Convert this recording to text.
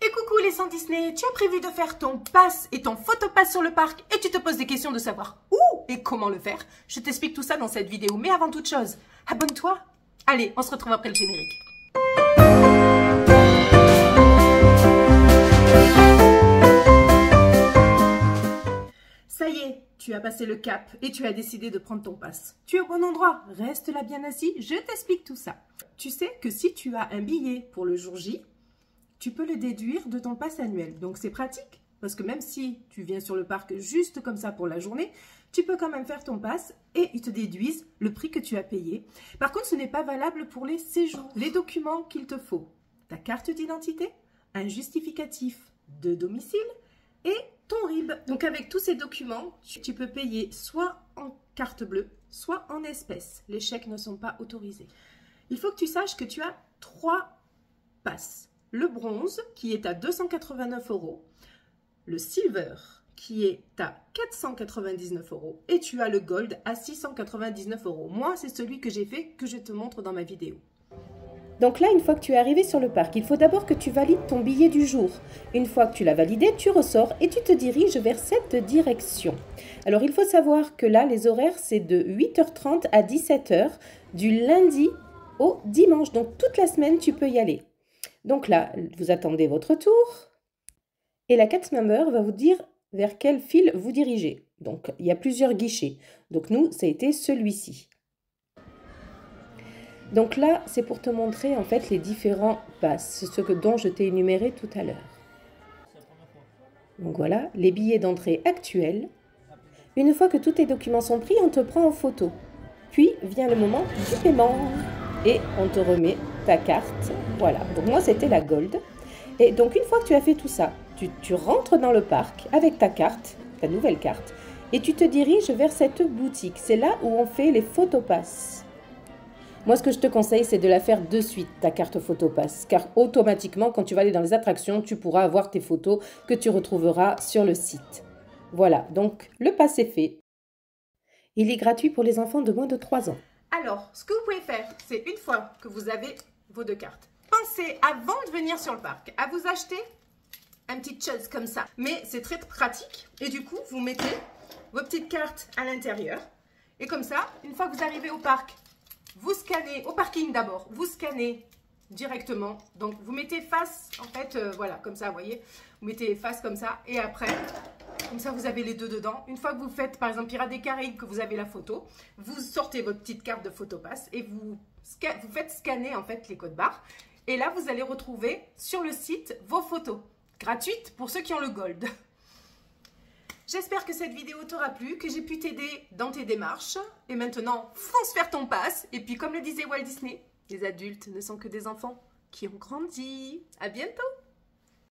Et coucou les sans Disney, tu as prévu de faire ton pass et ton photopass sur le parc et tu te poses des questions de savoir où et comment le faire. Je t'explique tout ça dans cette vidéo, mais avant toute chose, abonne-toi. Allez, on se retrouve après le générique. Ça y est, tu as passé le cap et tu as décidé de prendre ton pass. Tu es au bon endroit, reste là bien assis, je t'explique tout ça. Tu sais que si tu as un billet pour le jour J, tu peux le déduire de ton pass annuel. Donc c'est pratique, parce que même si tu viens sur le parc juste comme ça pour la journée, tu peux quand même faire ton pass et ils te déduisent le prix que tu as payé. Par contre, ce n'est pas valable pour les séjours. Les documents qu'il te faut: ta carte d'identité, un justificatif de domicile et ton RIB. Donc avec tous ces documents, tu peux payer soit en carte bleue, soit en espèces. Les chèques ne sont pas autorisés. Il faut que tu saches que tu as 3 passes. Le bronze qui est à 289 €, le silver qui est à 499 € et tu as le gold à 699 €. Moi, c'est celui que j'ai fait, que je te montre dans ma vidéo. Donc là, une fois que tu es arrivé sur le parc, il faut d'abord que tu valides ton billet du jour. Une fois que tu l'as validé, tu ressors et tu te diriges vers cette direction. Alors, il faut savoir que là, les horaires, c'est de 8h30 à 17h, du lundi au dimanche. Donc, toute la semaine, tu peux y aller. Donc là, vous attendez votre tour et la cast member va vous dire vers quelle file vous dirigez. Donc, il y a plusieurs guichets. Donc, nous, ça a été celui-ci. Donc là, c'est pour te montrer en fait les différents passes, dont je t'ai énuméré tout à l'heure. Donc voilà, les billets d'entrée actuels. Une fois que tous tes documents sont pris, on te prend en photo. Puis vient le moment du paiement et on te remet ta carte. Voilà, donc moi c'était la gold. Et donc une fois que tu as fait tout ça, tu rentres dans le parc avec ta carte, ta nouvelle carte, et tu te diriges vers cette boutique. C'est là où on fait les photopasses. Moi, ce que je te conseille, c'est de la faire de suite, ta carte photopass, car automatiquement, quand tu vas aller dans les attractions, tu pourras avoir tes photos que tu retrouveras sur le site. Voilà, donc le pass est fait. Il est gratuit pour les enfants de moins de 3 ans. Alors, ce que vous pouvez faire, c'est une fois que vous avez vos 2 cartes, pensez avant de venir sur le parc à vous acheter un petit chose comme ça. Mais c'est très pratique et du coup, vous mettez vos petites cartes à l'intérieur et comme ça, une fois que vous arrivez au parc, vous scannez, au parking d'abord, vous scannez directement. Donc, vous mettez face, en fait, voilà, comme ça, vous voyez. Vous mettez face comme ça et après, comme ça, vous avez les deux dedans. Une fois que vous faites, par exemple, Pirates des Caraïbes, que vous avez la photo, vous sortez votre petite carte de photopass et vous faites scanner, en fait, les codes barres. Et là, vous allez retrouver sur le site vos photos, gratuites pour ceux qui ont le gold. J'espère que cette vidéo t'aura plu, que j'ai pu t'aider dans tes démarches. Et maintenant, fonce faire ton pass. Et puis, comme le disait Walt Disney, les adultes ne sont que des enfants qui ont grandi. À bientôt!